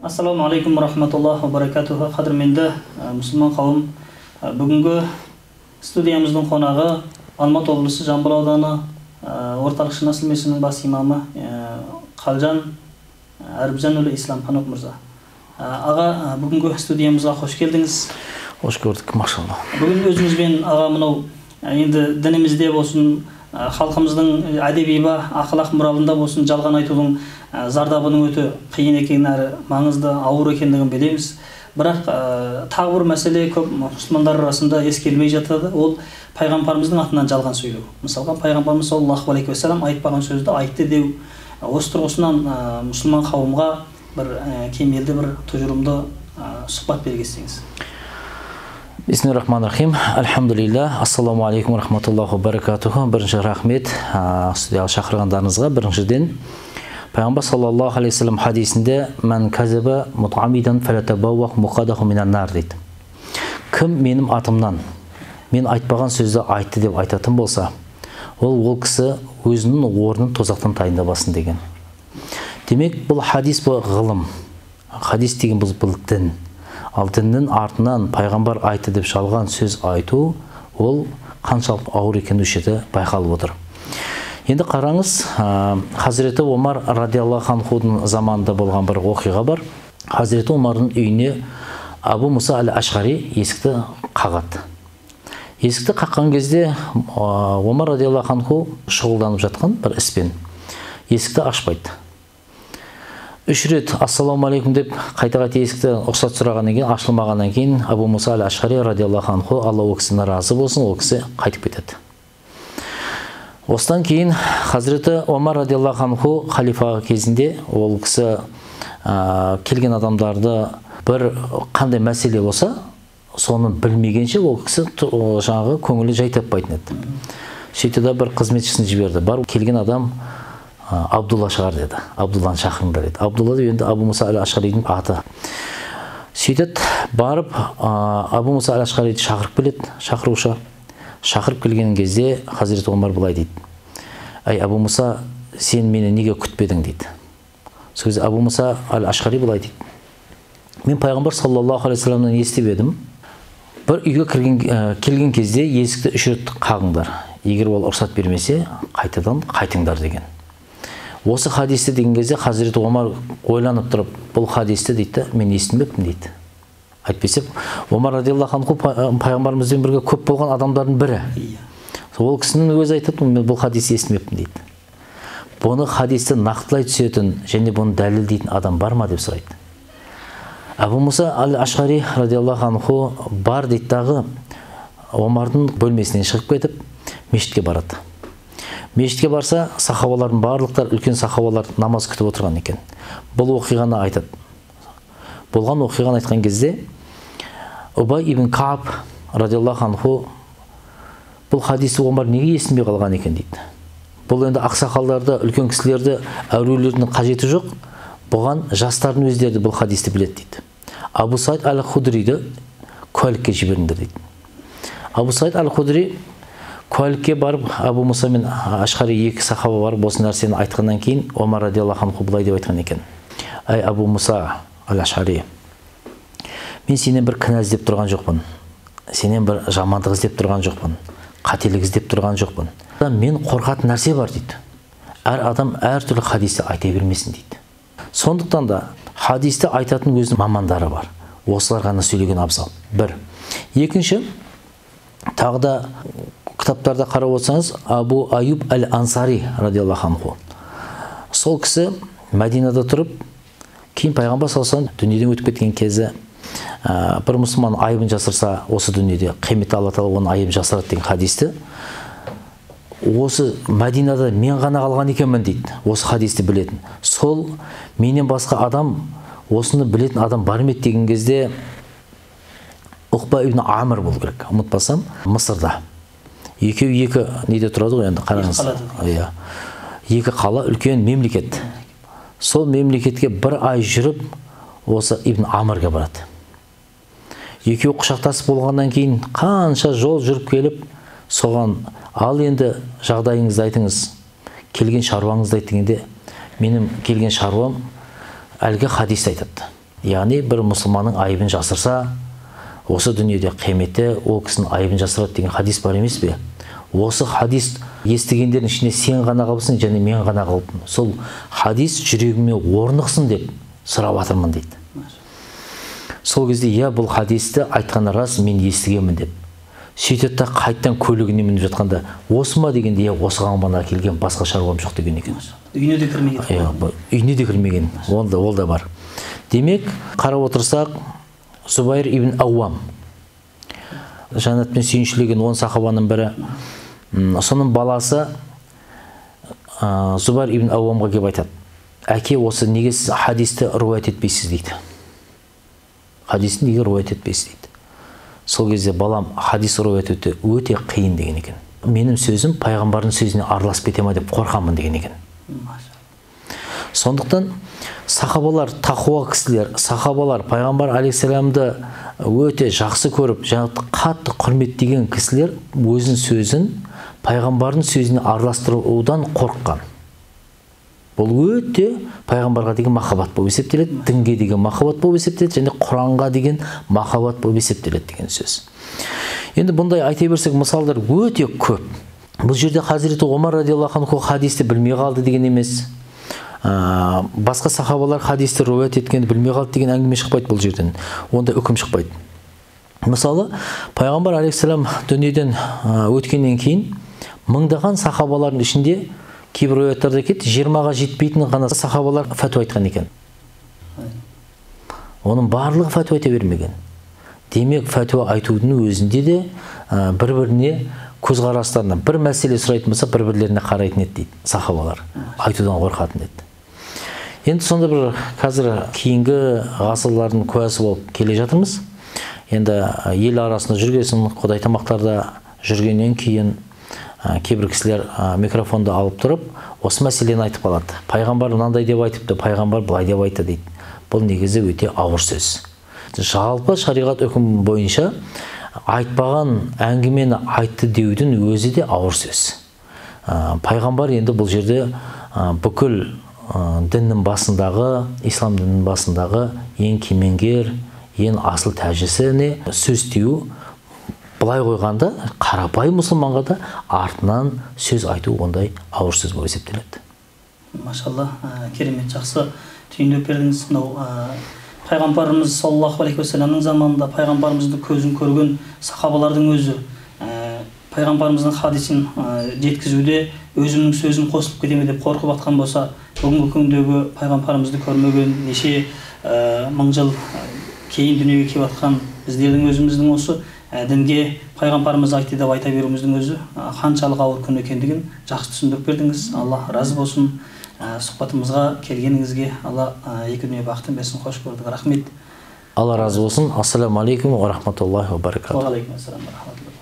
Ассаламу алейкум рахматуллах ва баракатуху. Қадірменді мұсылман қауым, бүгінгі студиямыздың қонағы Алматы облысы Жамбыл ауданы орталық Шынасыл мешітінің бас имамы Қалжан Әріпжанұлы Исламханов мырза. Аға, бүгінгі студиямызға қош келдіңіз. Қош көрдік, машалла. Бүгін өзіңізбен аға мынау енді дінімізде болсын, халқымыздың әдеби ақылақ мұралында болсын, жалған айтудың зардабының өте қиын екенін әрі маңызды ауыр екендігін білеміз. Бірақ тағы бір мәселе көп мұсылмандар арасында ескерілмей жатады. Ол пайғамбарымыздың атынан жалған сөйлеу. Мысалға пайғамбарымыз саллаллаху алейхи уассалам айтпаған сөзді айтты деу. Осы тұрғысынан мұсылман қауымға бір кемелді бір тұжырымды сұхбат бергенсеңіз. Бисмиллахиррахманиррахим. Альхамдулилlah. Ассаламу алейкум рахматуллаху баракатуху. Бірінші рахмет студияға шақырғандарыңызға. Біріншіден Пайғамбар саллаллаху алейхи вассалам хадисінде "Ман казаба мутамидан фалатабауах муқадаху минан нар" дейді. Кім менің атымнан мен айтпаған сөзді айтты деп айтатын болса, ол кісі өзінің орнын тозақтан дайындабасын деген. Демек, бұл хадис бұл ғылым. Хадис деген бұл дін. Ал діннің артынан пайғамбар айтты деп жалған сөз айту, ол қаншалық ауыр екені осы жерде байқалып отыр. Енді қараңыз, Хазіреті Омар радиаллаху анхудың заманында болған бір оқиға бар. Хазіреті Омардың үйіне Абу Муса әл-Ашғари есікті қағады. Есікті қаққан кезде Омар радиаллаху анху шұғылданып жатқан бір іспен есікті ашпайды. 3 рет ассаламу алейкум деп қайта-қайта есікті ұқсат сұрағаннан кейін, ашылмағаннан кейін Абу Муса әл-Ашғари радиаллаху анху, Алла ол кісіні разы болсын, ол кісі қайтып кетеді. Осыдан кейін Хазіреті Омар радиаллаху анху халифа кезінде ол кісі келген адамдарды бір қандай мәселе болса, соны білмегенше ол кісі жаңағы көңілі жай таппайтын еді. Сөйтті бір қызметшісін жіберді. Бар келген адам Абдулла шығар деді. Абдулланы шақырыңдар деді. Абдулла енді Абу Муса әл-Ашғаридің аты. Сөйтіп барып Абу Муса әл-Ашғариді шақырып келеді, шақырушы. Шақырып келген кезде Хазіреті Омар былай дейді: "Ай Абу Муса, сен мені неге күтпедің?" дейді. Сол кезде Абу Муса әл-Ашғари былай дейді: "Мен пайғамбар саллаллаху алейхи вассаламнан естіп едім, бір үйге келген кезде есікті 3 рет қағыңдар. Егер ол рұқсат бермесе, қайтадан қайтыңдар" деген. Осы хадисті деген кезде Хазіреті Омар ойланып тұрып, бұл хадисті дейді, мен естімеппін дейді. Айтпесе, Омар радиаллаху анху пайғамбарымызбен бірге көп болған адамдардың бірі. Ол кісінің өзі айтады, мен бұл хадисті естімеппін дейді. Бұны хадисті нақтылай түсетін және бұны дәлелдейтін адам бар ма деп сұрайды. Абу Муса әл-Ашғари радиаллаху анху бар дейді дағы, Омардың бөлмесінен шығып кетіп, мешітке барады. Мешітке барса, сахабалардың барлықтар, үлкен сахабалар намаз күтіп отырған екен. Бұл оқиғаны айтады. Болған оқиғаны айтқан кезде Убай ибн Кааб радиаллаху анху бұл хадисті Омар неге есінбей қалған екен дейді. Бұл енді ақсақалдарды, үлкен кісілерді, әулиелердің қажеті жоқ. Бұған жастардың өздері бұл хадисті біледі дейді. Абу Саид әл-Худриді куәлікке жіберіңдер дейді. Абу Саид әл-Худри куәлікке барып, Абу Муса мен Ашғари екі сахаба барып осы нәрсені айтқаннан кейін Омар радиаллаху анху былай деп айтқан екен: "Ай Абу Муса әл-Ашғари, мен сенен бір кінә іздеп тұрған жоқпын, сенен бір жамандық іздеп тұрған жоқпын, қателік іздеп тұрған жоқпын. Мен қорқатын нәрсе бар" дейді. Әр адам әр түрлі хадисті айта бермесін дейді. Сондықтан да хадисті айтатын өзінің мамандары бар. Осылар ғана сөйлеген абзал. Бір. Екінші, тағы да кітаптарда қарап отырсаңыз, Абу Аюб әл-Ансари радиаллаху анху. Сол кісі Мәдинада тұрып, кейін пайғамбар саллаллаху алейхи вассалам дүниеден өтіп кеткен кезі бір мұсылман айыбын жасырса, осы дүниеде қияметте Алла тағала оның айыбын жасырады деген хадисті осы Мәдинада мен ғана қалған екенмін дейді. Осы хадисті білетін. Сол менен басқа адам, осыны білетін адам бар ма деген кезде Уқба ибн Амр болу керек. Ұмытпасам, Мысырда. Екеуі екі неде тұрады ғой енді, қараңыз. Екі қала, үлкен мемлекет. Сол мемлекетке бір ай жүріп, осы Ибн Амрға барады. Екеуі құшақтасып болғаннан кейін қанша жол жүріп келіп, соған ал енді жағдайыңызды айтыңыз, келген шаруаңызды айт дегенде, менің келген шаруам әлгі хадисті айтады. яғни бір мұсылманның айыбын жасырса, осы дүниеде қияметте ол кісінің айыбын жасырады деген хадис бар емес пе? Осы хадис естігендердің ішінде сен ғана қалыпсың және мен ғана қалыппын. Сол хадис жүрегіме орнықсын деп сұрап жатырмын дейді. Сол кезде иә, бұл хадисті айтқаны рас, мен естігенмін деп. Сөйтеді да қайттан көлігіне мініп жатқанда, осы ма дегенде, иә, осыған ғана келген, басқа шаруам жоқ деген екен. Үйіне де кірмеген. Үйіне де кірмеген. Ол да бар. Демек, қарап отырсақ, Зубайр ибн Ауам, жәннатпен сүйіншілеген 10 сахабаның бірі, соның баласы Зубайр ибн Ауамға келіп айтады: әке, осы неге сіз хадисті руайт етпейсіз дейді. Хадисті неге руайт етпейсіз дейді. Сол кезде балам, хадис руайт ету өте қиын деген екен. Менің сөзім пайғамбардың сөзіне араласып кете ма деп қорқамын деген екен. Сондықтан сахабалар тақуа кісілер, сахабалар пайғамбар алейхиссаламды өте жақсы көріп, қатты құрметтеген кісілер өзінің сөзін пайғамбардың сөзіне араластырудан қорыққан. Бұл өте пайғамбарға деген махаббат болып есептеледі, дінге деген махаббат болып есептеледі, және Құранға деген махаббат болып есептеледі деген сөз. Енді бұндай айта берсек, мысалдар өте көп. Бұл жерде Хазіреті Омар радиаллаху анху хадисті білмей қалды деген емес. Басқа сахабалар хадисті руайт еткенді білмей қалды деген әңгіме шықпайды бұл жерден. Онда үкім шықпайды. Мысалы, пайғамбар алейхиссалам дүниеден өткеннен кейін мыңдаған сахабалардың ішінде кейбір руаяттарда кетті, 20-ға жетпейтін ғана сахабалар фәтуа айтқан екен. Оның барлығы фәтуа айта бермеген. Демек, фәтуа айтудың өзінде де бір-біріне көзқарастарынан бір мәселе сұрайтын болса, бір-бірлеріне қарайтын еді дейді сахабалар. Айтудан қорқатын еді. Енді сонда бір қазір кейінгі ғасырлардың куәсі болып келе жатырмыз. Енді ел арасында жүргесін, Құдай тамақтарда жүргеннен кейін кейбір кісілер микрофонды алып тұрып, осы мәселені айтып қалады. Пайғамбар мынандай деп айтыпты, пайғамбар былай деп айтты дейді. Бұл негізі өте ауыр сөз. Жалпы шариғат үкімі бойынша айтпаған әңгімені айтты деудің өзі де ауыр сөз. Пайғамбар енді бұл жерде бүкіл діннің басындағы, ислам дінінің басындағы ең кемеңгер, ең асыл тәжісіне сөз деу, былай қойғанда қарапайым мұсылманға да артынан сөз айту ондай ауыр сөз болып есептеледі. Машалла, керемет, жақсы түйіндеп бердіңіз. Пайғамбарымыз саллаллаху алейхи уассаламның заманында пайғамбарымыздың көзін көрген сахабалардың өзі пайғамбарымыздың хадисін жеткізуде өзімнің сөзім қосылып кете ме деп қорқып жатқан болса, бүгінгі күндегі пайғамбарымызды көрмеген неше мың жыл кейін дүниеге келіп жатқан біздердің өзіміздің осы дінге пайғамбарымыз айтты деп айта беруіміздің өзі қаншалық ауыр күн екендігін жақсы түсіндіріп бердіңіз. Алла разы болсын. Сұхбатымызға келгеніңізге Алла екі дүние бақытын берсін. Қош көрдік. Рахмет. Алла разы болсын. Ассаламу алейкум ва рахматуллахи ва баракатух. Ва алейкум ассалам ва рахматуллахи.